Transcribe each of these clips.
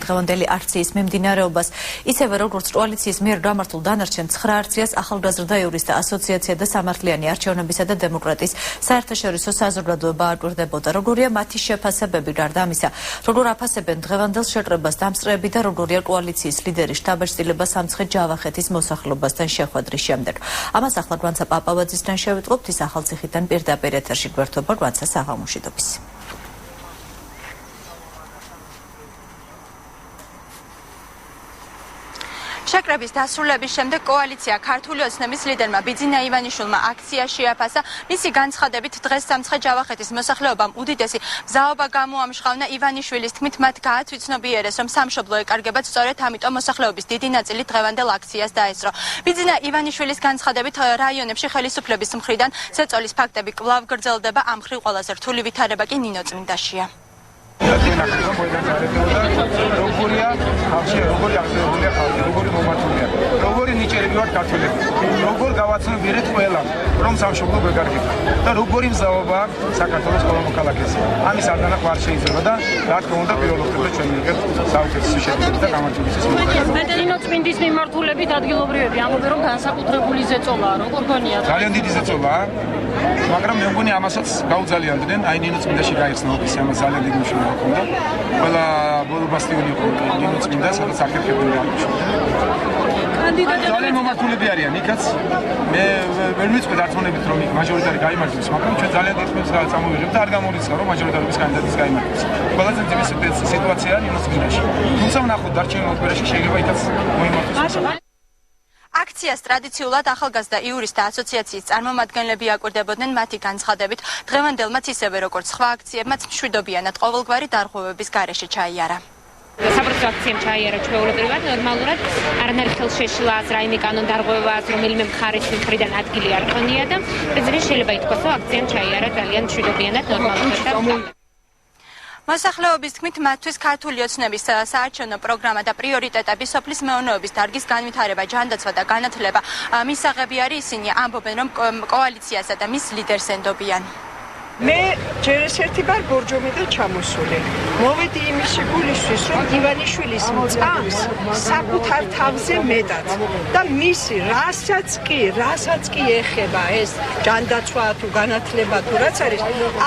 დღევანდელი აქციის მიმდინარეობას, ისევე როგორც კოალიციის მიერ გამართულ დანარჩენ 9 აქციას ახალგაზრდა იურისტთა ასოციაცია და სამართლიანი არჩევნებისა და დემოკრატიის საერთაშორისო საზოგადოება აკვირდებოდა. Როგორია მათი შეფასებები გარდა ამისა, როგორ აფასებენ დღევანდელ შეკრებას დამსწრეები და როგორია კოალიციის ლიდერი შთაბეჭდილება სამცხე ჯავახეთის მოსახლეობასთან შეხვედრის შემდეგ. Ამას ახლა გვანცა პაპავაძისთან შევიტყობთ, ის ახალციხიდან პირდაპირ ეთერში გვერდება. გვანცა საღამოშიდობის. შეკრების დასრულების შემდეგ კოალიცია ქართული ოცნების ლიდერმა ბიძინა ივანიშვილმა აქცია შეაფასა. მისი განცხადებით დღეს სამცხე ჯავახეთის მოსახლეობამ უდიდესი მზაობა გამოამჟღავნა. ივანიშვილის თქმით, მათ გააცვიცნობიერეს, რომ სამშობლო ეკარგებათ, სწორედ ამიტომ მოსახლეობის დიდი ნაწილი დღევანდელ აქციას დაესწრო. ბიძინა ივანიშვილის განცხადებით, რაიონებში ხელისუფლების მხრიდან ზეწოლის ფაქტები კვლავ გრძელდება. ამ მხრივ ყველაზე რთული ვითარება კი ნინო წმინდაშია. როგორი ნიჭერები ვართ ქართველები, როგორ გავაცნობიერეთ ყველა, რომ სამშობლო გვეკარგება და როგორი მზაობა საქართველოს ყველა მოქალაქეს. ამის არდანახვა არ შეიძლება და რა თქმა უნდა პირველ ოქტომბერს ჩვენ მივიღებთ საუკეთესო შედეგები და გამარჯვებისთვის მოგესალმებით. ნინო წმინდის მიმართულებით ადგილობრივები ამბობენ, რომ განსაკუთრებული ზეწოლაა, როგორ გონიათ? ძალიან დიდი ზეწოლაა, მაგრამ მე მგონი ამასაც გაუძალიანდნენ. აი ნინო წმინდაში გაიხსნა ოფისი, ამას ძალიან დიდი მნიშვნელობა ჰქონდა. ყველა ბოლობასტიონი იყო ნინო წმინდა, სადაც ახერხებდნენ ძალიან მომართულები არიან იქაც. მე ვერ ვიწყებ დარწმუნებით, რომ იქ მაჟორიტარი გაიმარჯვებს, მაგრამ ჩვენ ძალიან დიდ ხმებს წამოვიღებთ და არ გამორიცხა, რომ მაჟორიტარობის კანდიდატის გაიმარჯვებს. ყველაზე ძიმე სიტუაციაა ნინო წმინდაში. თუმცა ვნახოთ დარჩენილ ოქტომბერში შეიძლება იქაც მოიმართოს. აქციას ტრადიციულად ახალგაზრდა იურისტთა ასოციაციის წარმომადგენლები აკვირდებოდნენ. მათი განცხადებით, დღევანდელმაც ისევე როგორც სხვა აქციებმაც მშვიდობიანად ყოველგვარი დარღვევების გარეშე ჩაიარა. საპროტესტო აქციამ ჩაიარა ჩვეულებრივად, ნორმალურად არანაირ ხელშეშლას, რაიმე კანონდარღვევას, რომელიმე მხარის მხრიდან ადგილი არ ქონია და პრეზიდენტი შეიძლება ითქვას, რომ აქციამ ჩაიარა ძალიან მშვიდობიანად, ნორმალურად. მოსახლეობის თქმით, მათთვის ქართული ოცნების საარჩევნო პროგრამა და პრიორიტეტები სოფლის მეურნეობის დარგის განვითარება, ჯანდაცვა და განათლება მისაღები არის. ისინი ამბობენ, რომ კოალიციასა და მის ლიდერს ენდობიან. მე ჯერ ერთი ბარ ბორჯომიდან ჩამოსული. მოვედი იმისი გულისთვის, რომ ივანიშვილის მწამს საკუთარ თავზე მეტად და მისი რასაც კი ეხება ეს ჯანდაცვა თუ განათლება თუ რაც არის,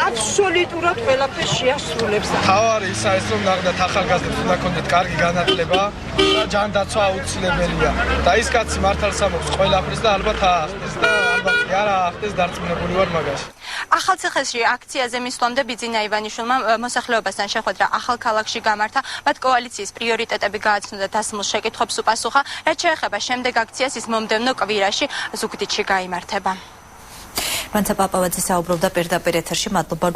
აბსოლუტურად ყველაფერს შეასრულებს. თავარი ისა ეს რომ ნახდათ ახალგაზრდებს უნდა ქონდეთ კარგი განათლება და ჯანდაცვა აუცილებელია. და ის კაცი მართალს ამბობს ყველაფერს და ალბათ აახდეს და ალბათ არ აახდეს, დარწმუნებული ვარ მაგაში. ახალციხეში აქციაზე მისვლამდე ბიძინა ივანიშვილმა მოსახლეობასთან შეხვედრა ახალ ქალაქში გამართა. მათ კოალიციის პრიორიტეტები გააცნო და დასმულ შეკითხვებს უპასუხა. რაც შეეხება შემდეგ აქციას, ის მომდევნო კვირაში ზუგდიდში გაიმართება. გვანცა პაპავაძე საუბრობდა პირდაპირ ეთერში. მადლობა.